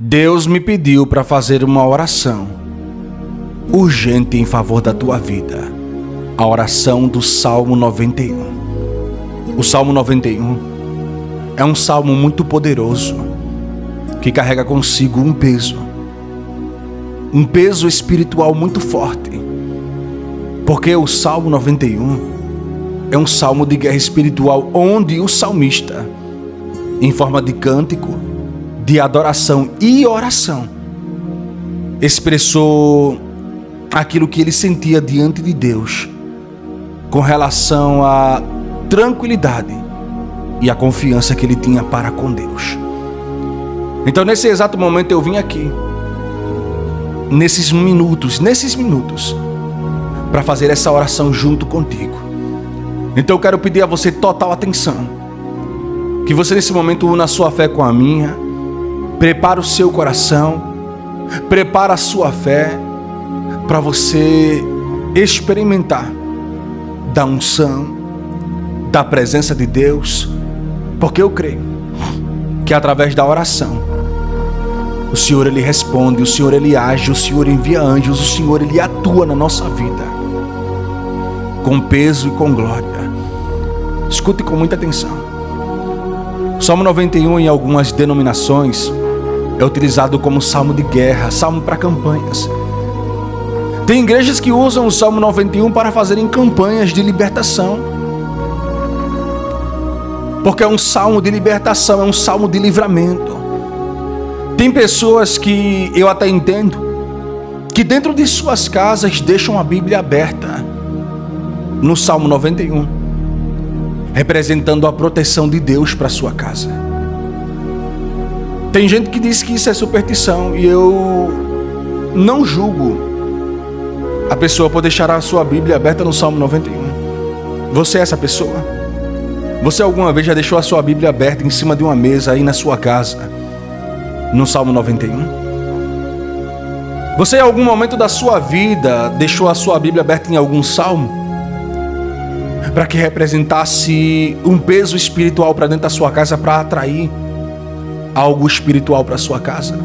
Deus me pediu para fazer uma oração urgente em favor da tua vida. A oração do Salmo 91. O Salmo 91 é um salmo muito poderoso que carrega consigo um peso espiritual muito forte. Porque o Salmo 91 é um salmo de guerra espiritual onde o salmista, em forma de cântico, de adoração e oração, expressou aquilo que ele sentia diante de Deus com relação à tranquilidade e à confiança que ele tinha para com Deus. Então, nesse exato momento, eu vim aqui, nesses minutos, para fazer essa oração junto contigo. Então, eu quero pedir a você total atenção, que você nesse momento una a sua fé com a minha, prepara o seu coração, prepara a sua fé para você experimentar da unção, da presença de Deus, porque eu creio que através da oração o Senhor ele responde, o Senhor ele age, o Senhor envia anjos, o Senhor ele atua na nossa vida com peso e com glória. Escute com muita atenção. O Salmo 91 em algumas denominações é utilizado como salmo de guerra, salmo para campanhas. Tem igrejas que usam o Salmo 91 para fazerem campanhas de libertação, porque é um salmo de libertação, é um salmo de livramento. Tem pessoas que eu até entendo que dentro de suas casas deixam a Bíblia aberta no Salmo 91, representando a proteção de Deus para sua casa. Tem gente que diz que isso é superstição e eu não julgo a pessoa por deixar a sua Bíblia aberta no Salmo 91. Você é essa pessoa? Você alguma vez já deixou a sua Bíblia aberta em cima de uma mesa aí na sua casa, no Salmo 91? Você em algum momento da sua vida deixou a sua Bíblia aberta em algum salmo para que representasse um peso espiritual para dentro da sua casa, para atrair algo espiritual para sua casa?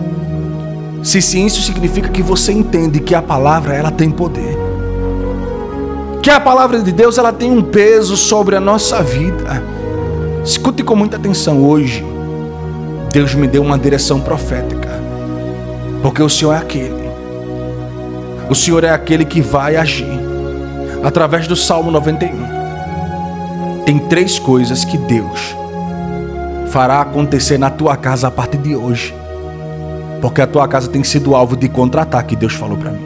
Se sim, isso significa que você entende que a palavra ela tem poder, que a palavra de Deus ela tem um peso sobre a nossa vida. Escute com muita atenção. Hoje Deus me deu uma direção profética, porque o Senhor é aquele que vai agir através do Salmo 91. Tem 3 coisas que Deus fará acontecer na tua casa a partir de hoje, porque a tua casa tem sido alvo de contra-ataque. Deus falou para mim,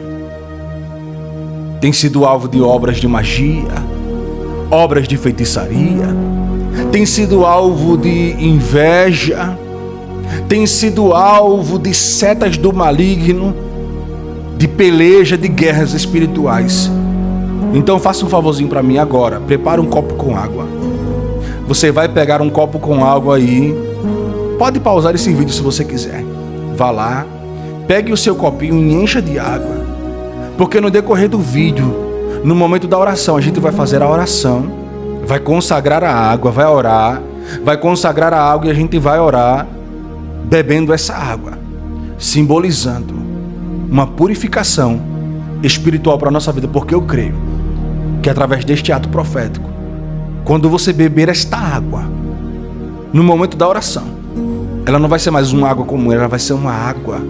tem sido alvo de obras de magia, obras de feitiçaria, tem sido alvo de inveja, tem sido alvo de setas do maligno, de peleja, de guerras espirituais. Então faça um favorzinho para mim agora, prepara um copo com água. Você vai pegar um copo com água aí, pode pausar esse vídeo se você quiser. Vá lá, pegue o seu copinho e encha de água, porque no decorrer do vídeo, no momento da oração, a gente vai fazer a oração, vai consagrar a água, vai orar, vai consagrar a água e a gente vai orar bebendo essa água, simbolizando uma purificação espiritual para a nossa vida, porque eu creio que através deste ato profético, quando você beber esta água, no momento da oração, ela não vai ser mais uma água comum, ela vai ser uma água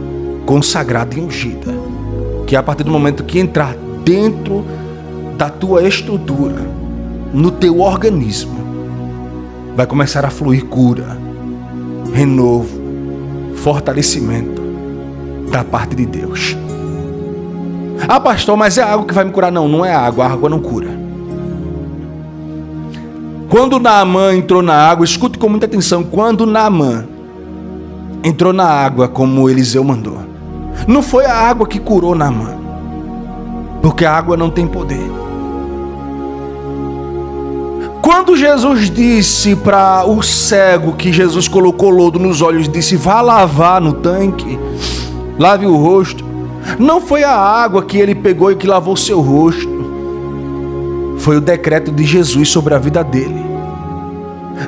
consagrada e ungida, que a partir do momento que entrar dentro da tua estrutura, no teu organismo, vai começar a fluir cura, renovo, fortalecimento da parte de Deus. Ah, pastor, mas é a água que vai me curar? Não, não é a água não cura. Quando Naamã entrou na água, escute com muita atenção, quando Naamã entrou na água como Eliseu mandou, não foi a água que curou Naamã, porque a água não tem poder. Quando Jesus disse para o cego, que Jesus colocou lodo nos olhos, disse, vá lavar no tanque, lave o rosto, não foi a água que ele pegou e que lavou seu rosto, foi o decreto de Jesus sobre a vida dele.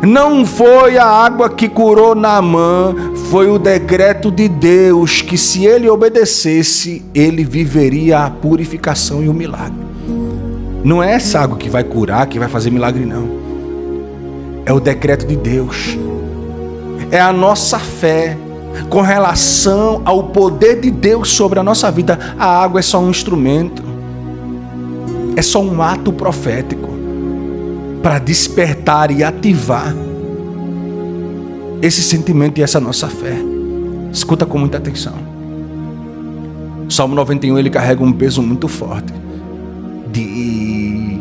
Não foi a água que curou Naamã, foi o decreto de Deus que, se ele obedecesse, ele viveria a purificação e o milagre. Não é essa água que vai curar, que vai fazer milagre, não. É o decreto de Deus. É a nossa fé com relação ao poder de Deus sobre a nossa vida. A água é só um instrumento, é só um ato profético para despertar e ativar esse sentimento e essa nossa fé. Escuta com muita atenção. O Salmo 91, ele carrega um peso muito forte de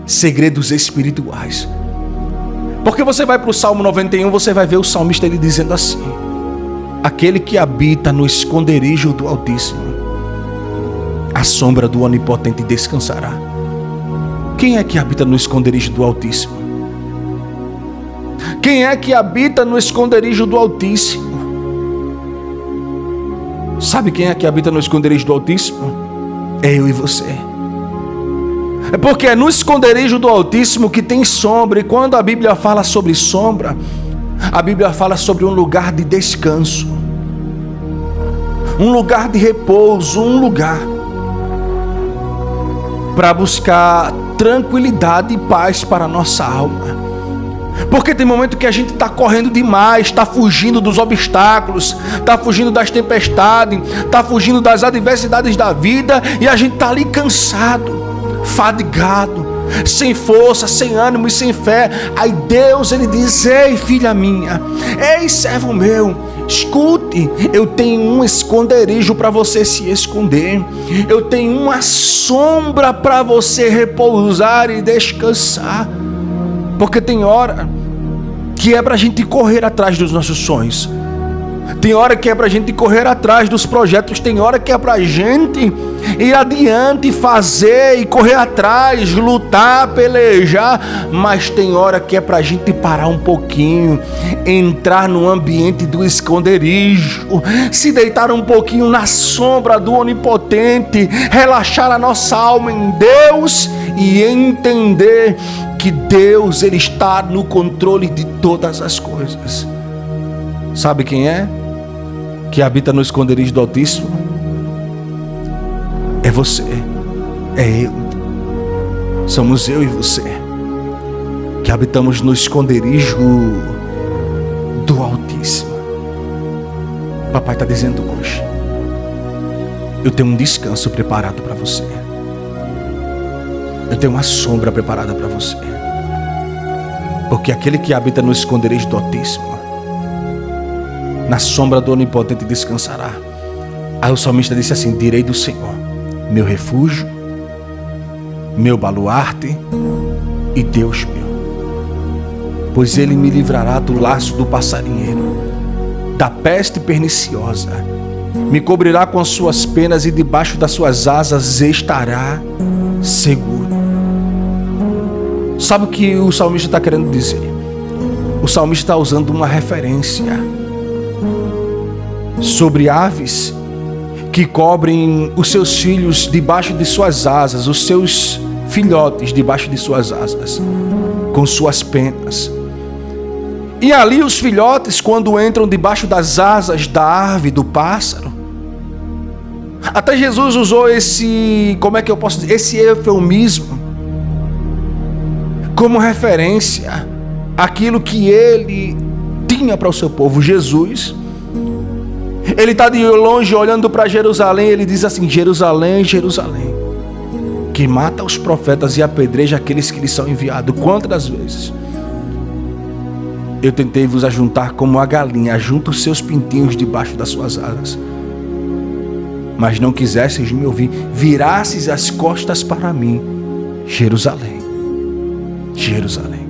segredos espirituais. Porque você vai para o Salmo 91, você vai ver o salmista ele dizendo assim: aquele que habita no esconderijo do Altíssimo, a sombra do Onipotente descansará. Quem é que habita no esconderijo do Altíssimo? Quem é que habita no esconderijo do Altíssimo? Sabe quem é que habita no esconderijo do Altíssimo? É eu e você. É porque é no esconderijo do Altíssimo que tem sombra. E quando a Bíblia fala sobre sombra, a Bíblia fala sobre um lugar de descanso, um lugar de repouso, um lugar para buscar tranquilidade e paz para a nossa alma. Porque tem momento que a gente está correndo demais, está fugindo dos obstáculos, está fugindo das tempestades, está fugindo das adversidades da vida, e a gente está ali cansado, fadigado, sem força, sem ânimo e sem fé. Aí Deus, ele diz: ei, filha minha, ei, servo meu, escute, eu tenho um esconderijo para você se esconder, eu tenho uma sombra para você repousar e descansar. Porque tem hora que é para a gente correr atrás dos nossos sonhos, tem hora que é para a gente correr atrás dos projetos, tem hora que é para a gente ir adiante, fazer e correr atrás, lutar, pelejar, mas tem hora que é para a gente parar um pouquinho, entrar no ambiente do esconderijo, se deitar um pouquinho na sombra do Onipotente, relaxar a nossa alma em Deus e entender que Deus, ele está no controle de todas as coisas. Sabe quem é que habita no esconderijo do Altíssimo? É você, é eu. Somos eu e você que habitamos no esconderijo do Altíssimo. Papai está dizendo hoje: eu tenho um descanso preparado para você. Eu tenho uma sombra preparada para você. Porque aquele que habita no esconderijo do Altíssimo, na sombra do Onipotente descansará. Aí o salmista disse assim: direi do Senhor, meu refúgio, meu baluarte e Deus meu. Pois ele me livrará do laço do passarinheiro, da peste perniciosa. Me cobrirá com as suas penas e debaixo das suas asas estará seguro. Sabe o que o salmista está querendo dizer? O salmista está usando uma referência sobre aves que cobrem os seus filhos debaixo de suas asas, os seus filhotes debaixo de suas asas, com suas penas. E ali os filhotes, quando entram debaixo das asas da ave, do pássaro, até Jesus usou esse eufemismo como referência àquilo que ele tinha para o seu povo. Jesus, ele está de longe olhando para Jerusalém, ele diz assim: Jerusalém, Jerusalém, que mata os profetas e apedreja aqueles que lhes são enviados. Quantas vezes eu tentei vos ajuntar como a galinha ajunta os seus pintinhos debaixo das suas asas, mas não quisesseis me ouvir, virasseis as costas para mim. Jerusalém, Jerusalém.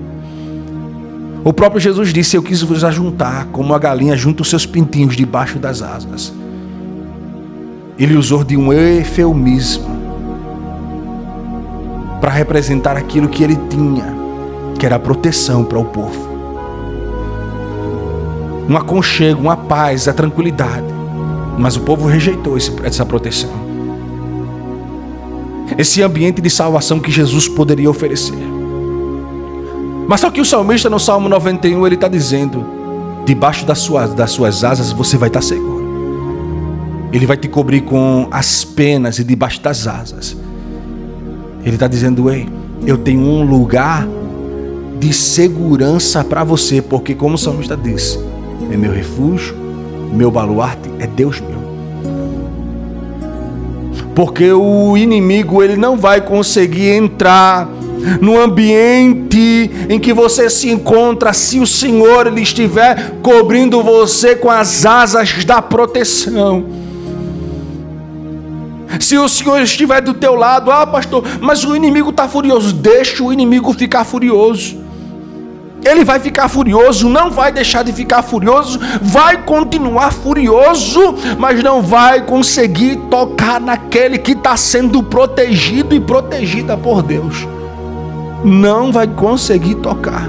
O próprio Jesus disse: eu quis vos ajuntar como a galinha junta os seus pintinhos debaixo das asas. Ele usou de um eufemismo para representar aquilo que ele tinha, que era a proteção para o povo, um aconchego, uma paz, a tranquilidade. Mas o povo rejeitou essa proteção, esse ambiente de salvação que Jesus poderia oferecer. Mas só que o salmista no Salmo 91 ele está dizendo: debaixo das suas asas você vai estar seguro. Ele vai te cobrir com as penas e debaixo das asas. Ele está dizendo: ei, eu tenho um lugar de segurança para você, porque como o salmista diz, é meu refúgio, meu baluarte, é Deus meu. Porque o inimigo ele não vai conseguir entrar no ambiente em que você se encontra se o Senhor ele estiver cobrindo você com as asas da proteção. Se o Senhor estiver do teu lado, pastor, mas o inimigo está furioso. Deixa o inimigo ficar furioso. Ele vai ficar furioso, não vai deixar de ficar furioso, vai continuar furioso, mas não vai conseguir tocar naquele que está sendo protegido e protegida por Deus. Não vai conseguir tocar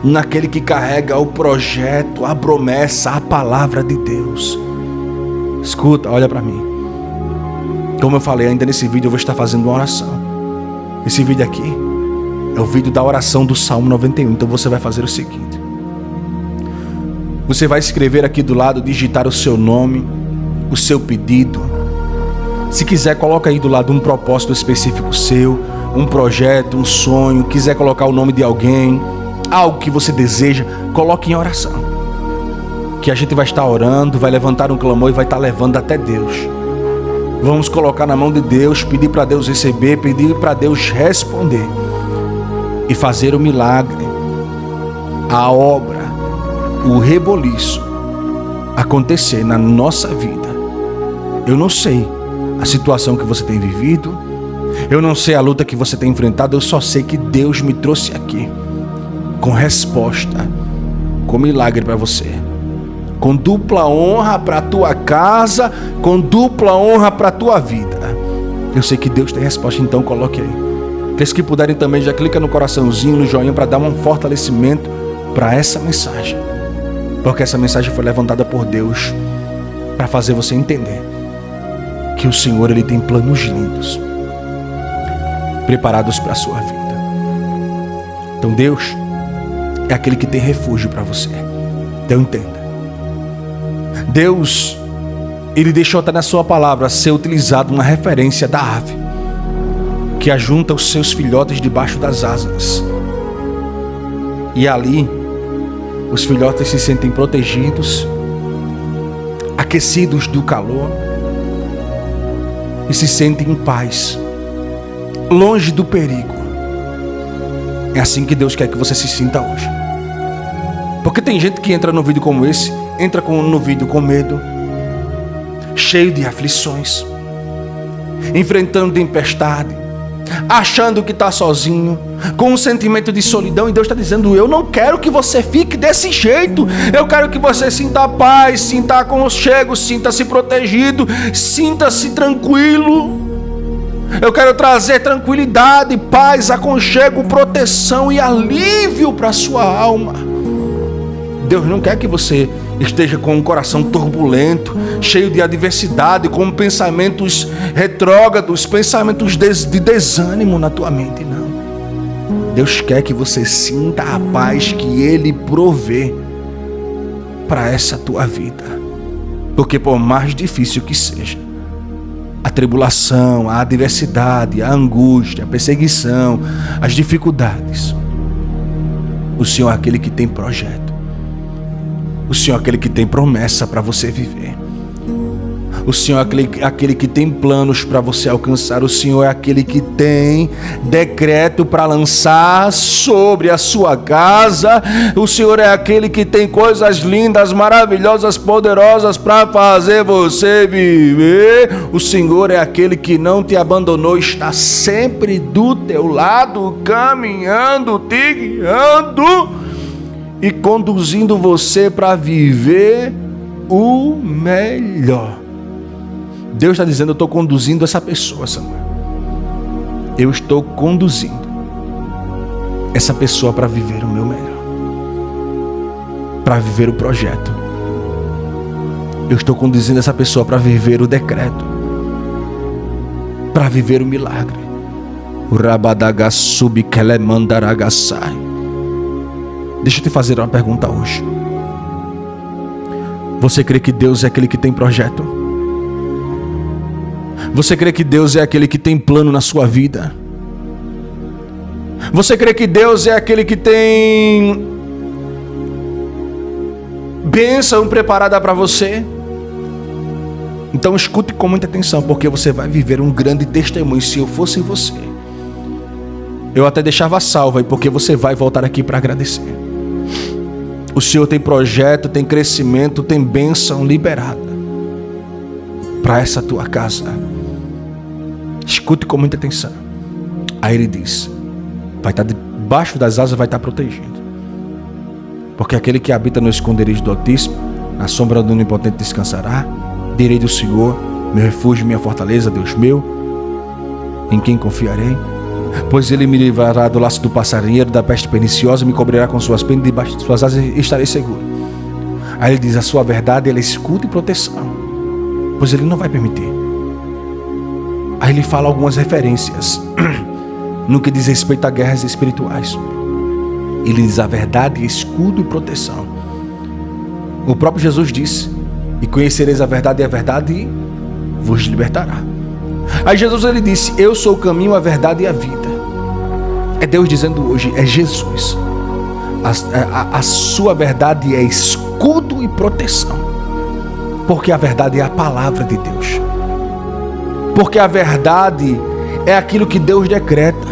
naquele que carrega o projeto, a promessa, a palavra de Deus. Escuta, olha para mim. Como eu falei, ainda nesse vídeo eu vou estar fazendo uma oração. Esse vídeo aqui é o vídeo da oração do Salmo 91. Então você vai fazer o seguinte: você vai escrever aqui do lado, digitar o seu nome, o seu pedido. Se quiser, coloca aí do lado um propósito específico seu, um projeto, um sonho. Quiser colocar o nome de alguém, algo que você deseja, coloque em oração. Que a gente vai estar orando, vai levantar um clamor e vai estar levando até Deus. Vamos colocar na mão de Deus, pedir para Deus receber, pedir para Deus responder e fazer o milagre, a obra, o reboliço acontecer na nossa vida. Eu não sei a situação que você tem vivido, eu não sei a luta que você tem enfrentado, eu só sei que Deus me trouxe aqui com resposta, com milagre para você, com dupla honra para a tua casa, com dupla honra para a tua vida. Eu sei que Deus tem resposta, então coloque aí. Aqueles que puderem também, já clica no coraçãozinho, no joinha, para dar um fortalecimento para essa mensagem. Porque essa mensagem foi levantada por Deus para fazer você entender que o Senhor ele tem planos lindos preparados para a sua vida. Então Deus é aquele que tem refúgio para você. Então entenda. Deus, ele deixou até na sua palavra ser utilizado uma referência da ave que ajunta os seus filhotes debaixo das asas. E ali, os filhotes se sentem protegidos, aquecidos do calor e se sentem em paz, longe do perigo. É assim que Deus quer que você se sinta hoje. Porque tem gente que entra num vídeo como esse, entra no vídeo com medo, cheio de aflições, enfrentando tempestade, achando que está sozinho, com um sentimento de solidão. E Deus está dizendo: eu não quero que você fique desse jeito. Eu quero que você sinta paz, sinta aconchego, sinta-se protegido, sinta-se tranquilo. Eu quero trazer tranquilidade, paz, aconchego, proteção e alívio para a sua alma. Deus não quer que você esteja com um coração turbulento, cheio de adversidade, com pensamentos retrógrados, pensamentos de desânimo na tua mente. Não. Deus quer que você sinta a paz que Ele provê para essa tua vida. Porque por mais difícil que seja, a tribulação, a adversidade, a angústia, a perseguição, as dificuldades, o Senhor é aquele que tem projeto. O Senhor é aquele que tem promessa para você viver. O Senhor é aquele que tem planos para você alcançar. O Senhor é aquele que tem decreto para lançar sobre a sua casa. O Senhor é aquele que tem coisas lindas, maravilhosas, poderosas para fazer você viver. O Senhor é aquele que não te abandonou, está sempre do teu lado, caminhando, te guiando e conduzindo você para viver o melhor. Deus está dizendo: eu estou conduzindo essa pessoa, Samuel. Eu estou conduzindo essa pessoa para viver o meu melhor, para viver o projeto. Eu estou conduzindo essa pessoa para viver o decreto, para viver o milagre. O Rabadagassubi Kelemandaragasai. Deixa eu te fazer uma pergunta hoje. Você crê que Deus é aquele que tem projeto? Você crê que Deus é aquele que tem plano na sua vida? Você crê que Deus é aquele que tem bênção preparada para você? Então escute com muita atenção, porque você vai viver um grande testemunho. Se eu fosse você, eu até deixava salvo aí, porque você vai voltar aqui para agradecer. O Senhor tem projeto, tem crescimento, tem bênção liberada para essa tua casa. Escute com muita atenção. Aí ele diz: vai estar debaixo das asas, vai estar protegido. Porque aquele que habita no esconderijo do Altíssimo, na sombra do Onipotente descansará. Direi do Senhor, meu refúgio, minha fortaleza, Deus meu, em quem confiarei. Pois ele me livrará do laço do passarinheiro, da peste perniciosa, me cobrirá com suas penas, debaixo de suas asas estarei seguro. Aí ele diz: a sua verdade, ela é escudo e proteção, pois ele não vai permitir. Aí ele fala algumas referências no que diz respeito a guerras espirituais. Ele diz: a verdade é escudo e proteção. O próprio Jesus disse: e conhecereis a verdade, e a verdade vos libertará. Aí Jesus, ele disse: eu sou o caminho, a verdade e a vida. É Deus dizendo hoje, é Jesus. A sua verdade é escudo e proteção, porque a verdade é a palavra de Deus. Porque a verdade é aquilo que Deus decreta.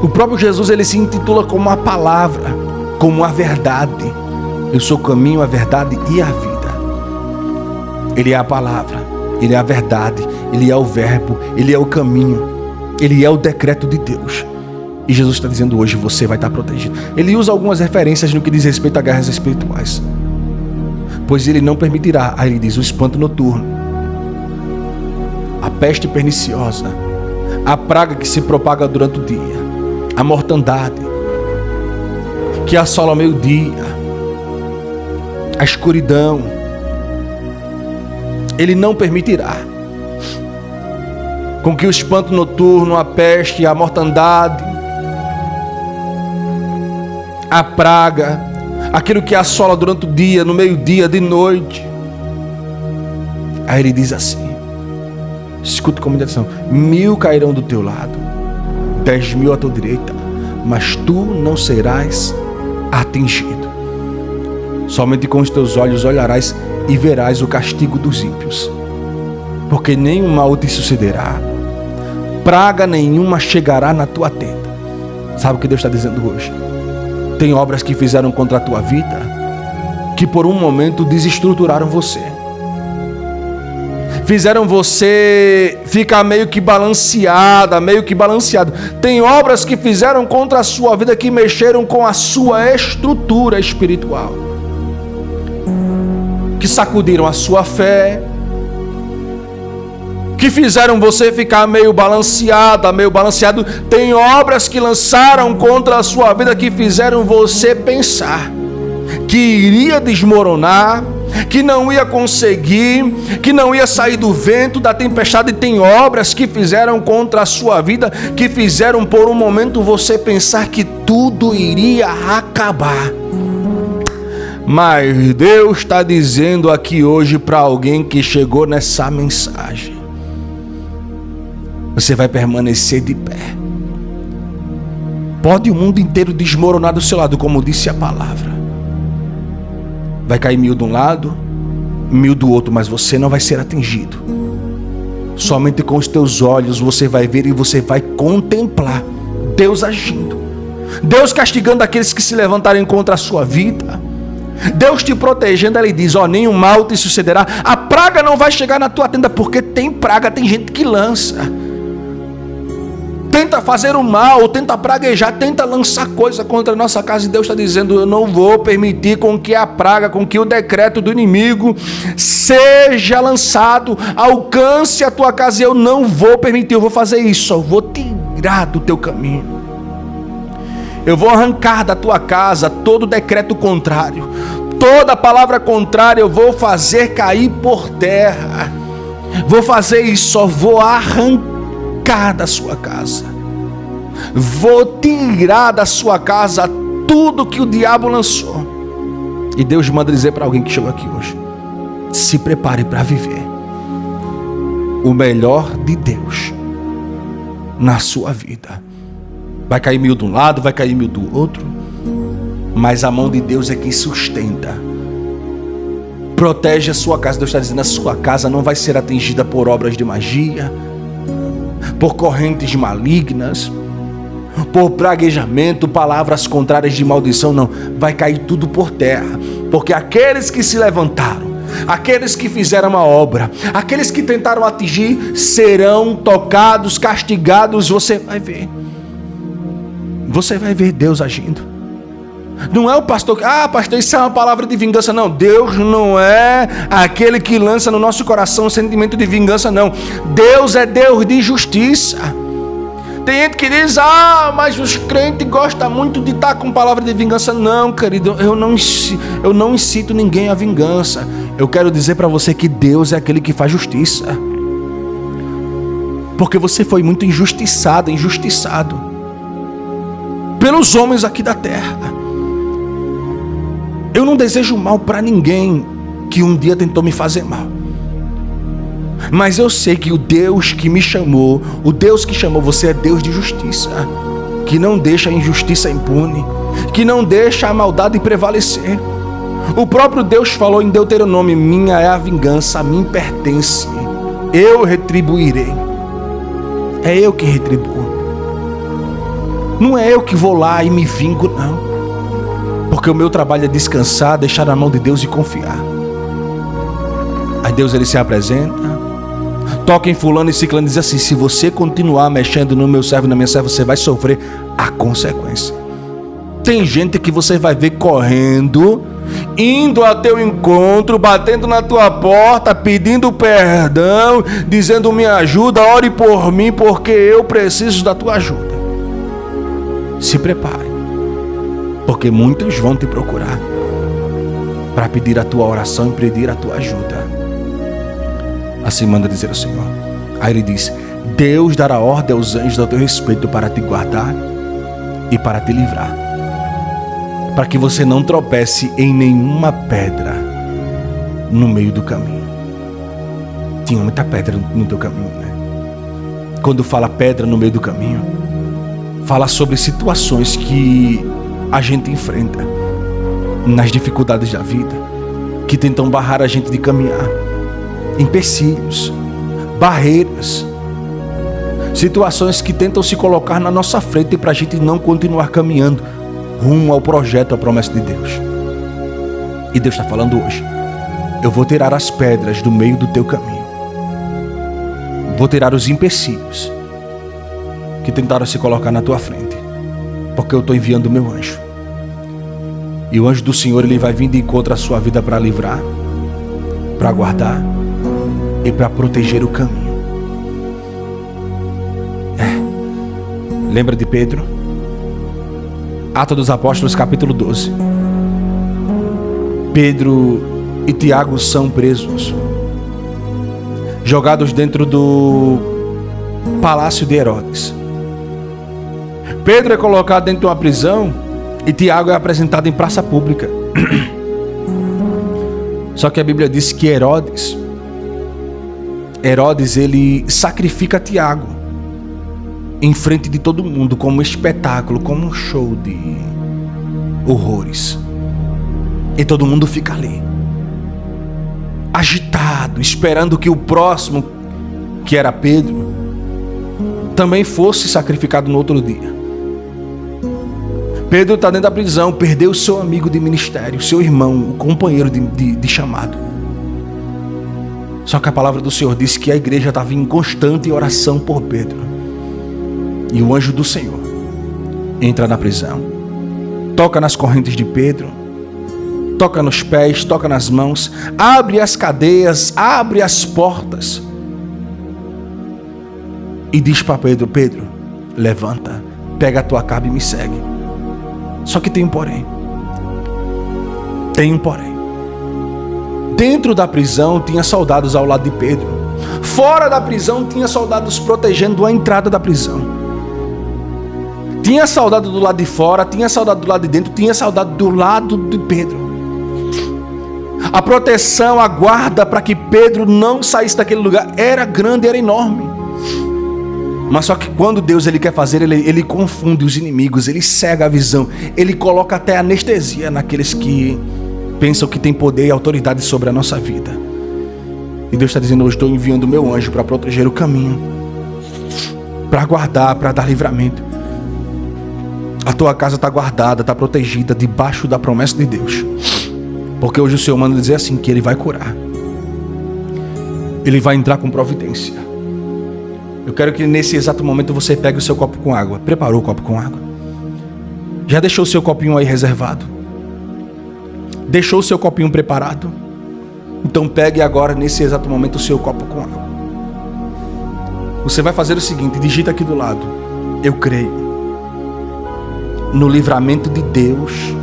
O próprio Jesus, ele se intitula como a palavra, como a verdade. Eu sou o caminho, a verdade e a vida. Ele é a palavra, ele é a verdade, ele é o verbo, ele é o caminho, ele é o decreto de Deus. E Jesus está dizendo hoje: você vai estar protegido. Ele usa algumas referências no que diz respeito a guerras espirituais. Pois ele não permitirá, aí ele diz, o espanto noturno, a peste perniciosa, a praga que se propaga durante o dia, a mortandade que assola ao meio-dia, a escuridão. Ele não permitirá com que o espanto noturno, a peste, a mortandade, a praga, aquilo que assola durante o dia, no meio-dia, de noite. Aí ele diz assim, escuta com muita atenção: 1000 cairão do teu lado, 10.000 à tua direita, mas tu não serás atingido. Somente com os teus olhos olharás e verás o castigo dos ímpios, porque nenhum mal te sucederá, praga nenhuma chegará na tua tenda. Sabe o que Deus está dizendo hoje? Tem obras que fizeram contra a tua vida, que por um momento desestruturaram você, fizeram você ficar meio que balanceado. Tem obras que fizeram contra a sua vida, que mexeram com a sua estrutura espiritual, que sacudiram a sua fé, que fizeram você ficar meio balanceado. Tem obras que lançaram contra a sua vida, que fizeram você pensar que iria desmoronar, que não ia conseguir, que não ia sair do vento, da tempestade. Tem obras que fizeram contra a sua vida, que fizeram por um momento você pensar que tudo iria acabar. Mas Deus está dizendo aqui hoje para alguém que chegou nessa mensagem: você vai permanecer de pé. Pode o mundo inteiro desmoronar do seu lado, como disse a palavra. Vai cair 1000 de um lado, 1000 do outro, mas você não vai ser atingido. Somente com os teus olhos você vai ver e você vai contemplar Deus agindo, Deus castigando aqueles que se levantarem contra a sua vida, Deus te protegendo. Ele diz: nenhum mal te sucederá, a praga não vai chegar na tua tenda, porque tem praga, tem gente que lança, tenta fazer o mal, tenta praguejar, tenta lançar coisa contra a nossa casa. E Deus está dizendo: eu não vou permitir com que a praga, com que o decreto do inimigo seja lançado, alcance a tua casa. Eu não vou permitir, eu vou fazer isso, eu vou tirar do teu caminho. Eu vou arrancar da tua casa todo decreto contrário, toda palavra contrária eu vou fazer cair por terra. Vou fazer isso, eu vou arrancar da sua casa, vou tirar da sua casa tudo que o diabo lançou. E Deus manda dizer para alguém que chegou aqui hoje: se prepare para viver o melhor de Deus na sua vida. Vai cair 1000 de um lado, vai cair 1000 do outro, mas a mão de Deus é quem sustenta. Protege a sua casa. Deus está dizendo: a sua casa não vai ser atingida por obras de magia, por correntes malignas, por praguejamento, palavras contrárias de maldição. Não, vai cair tudo por terra, porque aqueles que se levantaram, aqueles que fizeram uma obra, aqueles que tentaram atingir, serão tocados, castigados. Você vai ver Deus agindo. Não é o pastor que, pastor, isso é uma palavra de vingança. Não, Deus não é aquele que lança no nosso coração um sentimento de vingança, não. Deus é Deus de justiça. Tem gente que diz: mas os crentes gostam muito de estar com palavra de vingança. Não, querido, eu não incito ninguém à vingança. Eu quero dizer para você que Deus é aquele que faz justiça. Porque você foi muito injustiçado pelos homens aqui da terra. Eu não desejo mal para ninguém que um dia tentou me fazer mal. Mas eu sei que o Deus que me chamou, o Deus que chamou você, é Deus de justiça, que não deixa a injustiça impune, que não deixa a maldade prevalecer. O próprio Deus falou em Deuteronômio: minha é a vingança, a mim pertence, eu retribuirei. É eu que retribuo. Não é eu que vou lá e me vingo, não. Porque o meu trabalho é descansar, deixar na mão de Deus e confiar. Aí Deus, ele se apresenta, toca em fulano e ciclano e diz assim: se você continuar mexendo no meu servo e na minha serva, você vai sofrer a consequência. Tem gente que você vai ver correndo, indo ao teu encontro, batendo na tua porta, pedindo perdão, dizendo: me ajuda, ore por mim, porque eu preciso da tua ajuda. Se prepare, porque muitos vão te procurar para pedir a tua oração e pedir a tua ajuda. Assim manda dizer o Senhor. Aí ele diz: Deus dará ordem aos anjos ao teu respeito para te guardar e para te livrar, para que você não tropece em nenhuma pedra no meio do caminho. Tinha muita pedra no teu caminho, né? Quando fala pedra no meio do caminho, fala sobre situações que a gente enfrenta nas dificuldades da vida, que tentam barrar a gente de caminhar. Empecilhos, barreiras, situações que tentam se colocar na nossa frente para a gente não continuar caminhando rumo ao projeto, à promessa de Deus. E Deus está falando hoje: eu vou tirar as pedras do meio do teu caminho, vou tirar os empecilhos que tentaram se colocar na tua frente, porque eu estou enviando o meu anjo. E o anjo do Senhor, ele vai vir de encontro à sua vida para livrar, para guardar e para proteger o caminho. Lembra de Pedro? Atos dos Apóstolos, capítulo 12. Pedro e Tiago são presos, jogados dentro do palácio de Herodes. Pedro é colocado dentro de uma prisão e Tiago é apresentado em praça pública. Só que a Bíblia diz que Herodes, ele sacrifica Tiago em frente de todo mundo, como um espetáculo, como um show de horrores. E todo mundo fica ali, agitado, esperando que o próximo, que era Pedro, também fosse sacrificado no outro dia. Pedro está dentro da prisão, perdeu o seu amigo de ministério, seu irmão, o companheiro de chamado. Só que a palavra do Senhor disse que a igreja estava em constante oração por Pedro. E o anjo do Senhor entra na prisão, toca nas correntes de Pedro, toca nos pés, toca nas mãos, abre as cadeias, abre as portas e diz para Pedro: Pedro, levanta, pega a tua capa e me segue. Só que tem um porém. Dentro da prisão tinha soldados ao lado de Pedro. Fora da prisão tinha soldados protegendo a entrada da prisão. Tinha saudade do lado de fora, tinha saudade do lado de dentro, tinha saudade do lado de Pedro. A proteção, a guarda para que Pedro não saísse daquele lugar era grande, era enorme. Mas só que quando Deus ele quer fazer, ele confunde os inimigos, ele cega a visão, ele coloca até anestesia naqueles que pensam que tem poder e autoridade sobre a nossa vida. E Deus está dizendo: eu estou enviando o meu anjo para proteger o caminho, para guardar, para dar livramento. A tua casa está guardada, está protegida debaixo da promessa de Deus. Porque hoje o Senhor manda dizer assim, que Ele vai curar. Ele vai entrar com providência. Eu quero que nesse exato momento você pegue o seu copo com água. Preparou o copo com água? Já deixou o seu copinho aí reservado? Deixou o seu copinho preparado? Então pegue agora nesse exato momento o seu copo com água. Você vai fazer o seguinte, digita aqui do lado: eu creio no livramento de Deus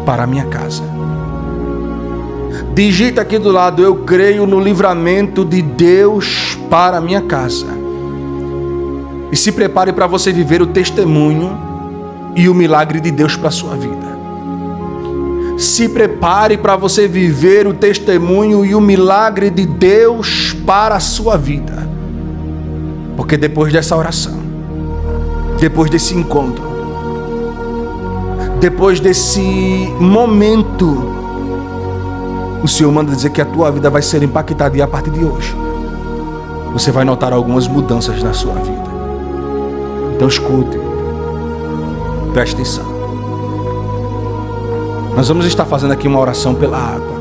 para a minha casa. Digita aqui do lado: eu creio no livramento de Deus para a minha casa. E se prepare para você viver o testemunho e o milagre de Deus para a sua vida. Se prepare para você viver o testemunho e o milagre de Deus para a sua vida. Porque depois dessa oração, depois desse encontro, depois desse momento, o Senhor manda dizer que a tua vida vai ser impactada, e a partir de hoje você vai notar algumas mudanças na sua vida. Então escute, preste atenção. Nós vamos estar fazendo aqui uma oração pela água,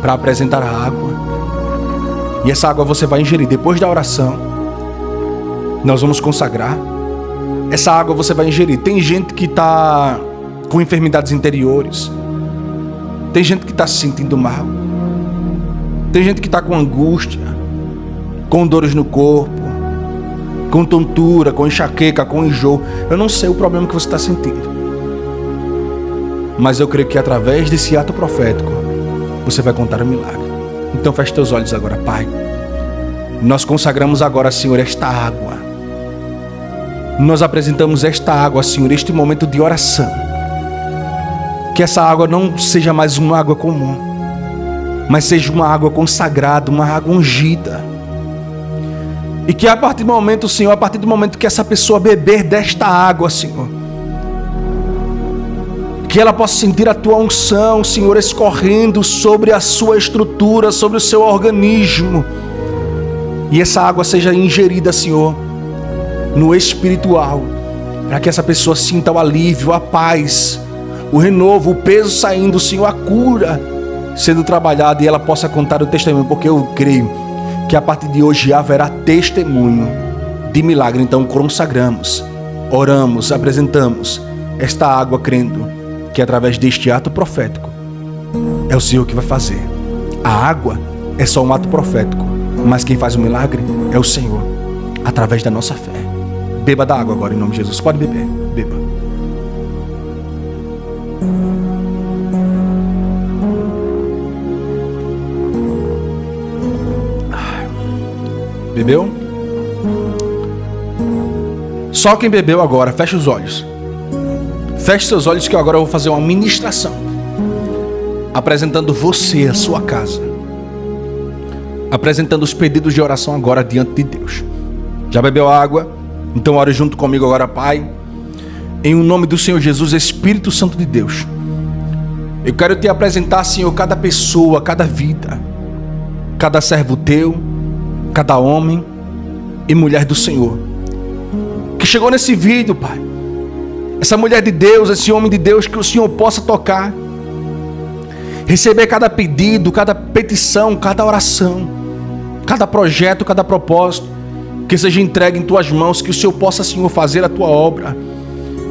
para apresentar a água, e essa água você vai ingerir. Depois da oração, nós vamos consagrar. Essa água você vai ingerir. Tem gente que está com enfermidades interiores, tem gente que está se sentindo mal, tem gente que está com angústia, com dores no corpo, com tontura, com enxaqueca, com enjoo. Eu não sei o problema que você está sentindo, mas eu creio que através desse ato profético você vai contar o milagre. Então feche teus olhos agora. Pai, nós consagramos agora, Senhor, esta água. Nós apresentamos esta água, Senhor, este momento de oração. Que essa água não seja mais uma água comum, mas seja uma água consagrada, uma água ungida. E que a partir do momento, Senhor, a partir do momento que essa pessoa beber desta água, Senhor, que ela possa sentir a tua unção, Senhor, escorrendo sobre a sua estrutura, sobre o seu organismo. E essa água seja ingerida, Senhor, no espiritual, para que essa pessoa sinta o alívio, a paz, o renovo, o peso saindo, Senhor, a cura sendo trabalhada, e ela possa contar o testemunho, porque eu creio que a partir de hoje haverá testemunho de milagre. Então consagramos, oramos, apresentamos esta água, crendo que através deste ato profético é o Senhor que vai fazer. A água é só um ato profético, mas quem faz o milagre é o Senhor, através da nossa fé. Beba da água agora em nome de Jesus. Pode beber, beba. Bebeu? Só quem bebeu agora, feche os olhos. Feche seus olhos, que eu agora vou fazer uma ministração apresentando você, a sua casa, apresentando os pedidos de oração agora diante de Deus. Já bebeu água? Então ore junto comigo agora. Pai, em o nome do Senhor Jesus, Espírito Santo de Deus, eu quero te apresentar, Senhor, cada pessoa, cada vida, cada servo teu, cada homem e mulher do Senhor que chegou nesse vídeo, Pai. Essa mulher de Deus, esse homem de Deus, que o Senhor possa tocar, receber cada pedido, cada petição, cada oração, cada projeto, cada propósito, que seja entregue em tuas mãos, que o Senhor possa, Senhor, fazer a tua obra,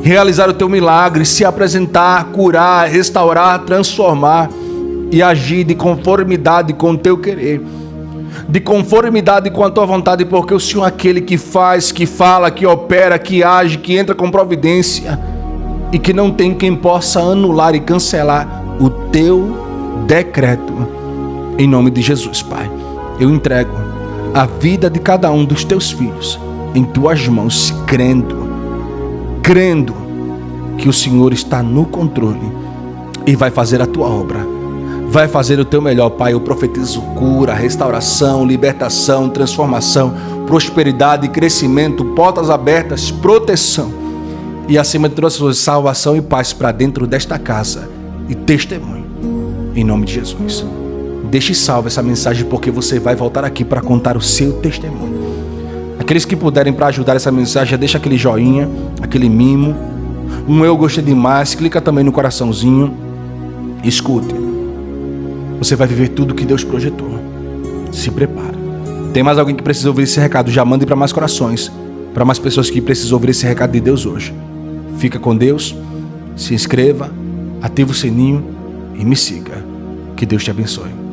realizar o teu milagre, se apresentar, curar, restaurar, transformar e agir de conformidade com o teu querer, de conformidade com a tua vontade, porque o Senhor é aquele que faz, que fala, que opera, que age, que entra com providência, e que não tem quem possa anular e cancelar o teu decreto. Em nome de Jesus, Pai, eu entrego a vida de cada um dos teus filhos em tuas mãos, crendo crendo que o Senhor está no controle e vai fazer a tua obra. Vai fazer o teu melhor, Pai. Eu profetizo cura, restauração, libertação, transformação, prosperidade, crescimento, portas abertas, proteção e, acima de todas as coisas, salvação e paz para dentro desta casa e testemunho. Em nome de Jesus. Deixe salva essa mensagem, porque você vai voltar aqui para contar o seu testemunho. Aqueles que puderem para ajudar essa mensagem, deixa aquele joinha, aquele mimo, eu gostei demais, clica também no coraçãozinho. Escute. Você vai viver tudo que Deus projetou. Se prepara. Tem mais alguém que precisa ouvir esse recado? Já mande para mais corações, para mais pessoas que precisam ouvir esse recado de Deus hoje. Fica com Deus, se inscreva, ativa o sininho e me siga. Que Deus te abençoe.